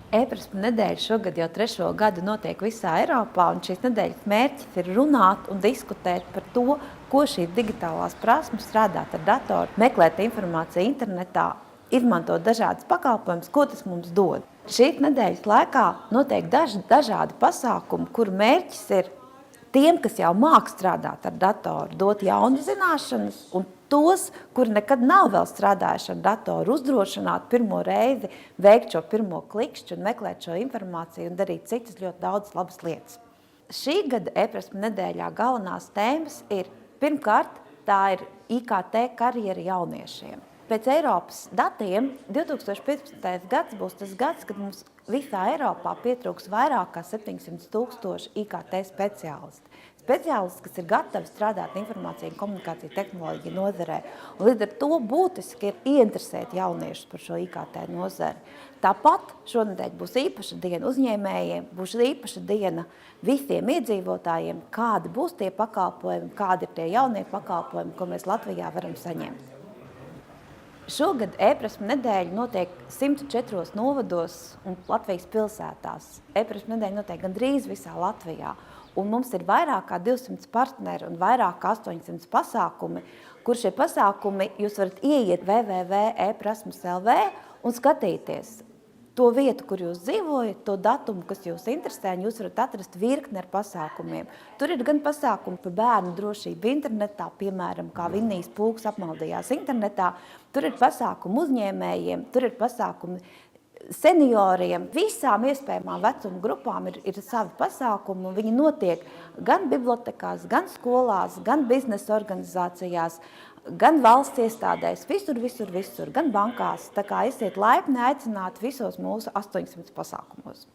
E-prasmu nedēļa šogad jau 3. gadu notiek visā Eiropā, un šīs nedēļas mērķis ir runāt un diskutēt par to, ko šīs digitālās prasmes, strādāt ar datoru, meklēt informāciju internetā, izmantot dažādas pakalpojumus, ko tas mums dod. Šīs nedēļas laikā notiek dažādi pasākumi, kuru mērķis ir tiem, kas jau māk strādāt ar datoru, dot jaunu zināšanas, un tos, kuri nekad nav vēl strādājuši ar datoru, uzdrošināt pirmo reizi, veikt šo pirmo klikšķi un meklēt šo informāciju un darīt citas ļoti daudz labas lietas. Šī gada e-prasmu nedēļā galvenās tēmas ir, pirmkārt, tā ir IKT karjera jauniešiem. Pēc Eiropas datiem 2015. gads būs tas gads, kad mums visā Eiropā pietrūks vairāk kā 700 000 IKT speciālisti. Speciālisti, kas ir gatavi strādāt informāciju un komunikāciju tehnoloģiju nozarē. Un līdz ar to būtiski ir ieinteresēt jauniešus par šo IKT nozari. Tāpat šonedēļ būs īpaša diena uzņēmējiem, būs īpaša diena visiem iedzīvotājiem, kādi būs tie pakalpojumi, kādi ir tie jaunie pakalpojumi, ko mēs Latvijā varam saņemt. Šogad e-prasmu nedēļa notiek 104 novados un Latvijas pilsētās. E-prasmu nedēļa notiek gandrīz visā Latvijā. Un mums ir vairāk kā 200 partneri un vairāk kā 800 pasākumi, kur šie pasākumi jūs varat ieiet www.eprasmus.lv un skatīties to vietu, kur jūs dzīvojat, to datumu, kas jūs interesē, un jūs varat atrast virkni ar pasākumiem. Tur ir gan pasākumi par bērnu drošību internetā, piemēram, kā Vinnijas pulks apmaldījās internetā, tur ir pasākumi uzņēmējiem, tur ir pasākumi senioriem, visām iespējamām vecuma grupām ir savi pasākumi, un viņi notiek gan bibliotekās, gan skolās, gan biznesa organizācijās, gan valsts iestādēs, visur, gan bankās. Tā kā esiet laipni aicināti visos mūsu 800 pasākumos.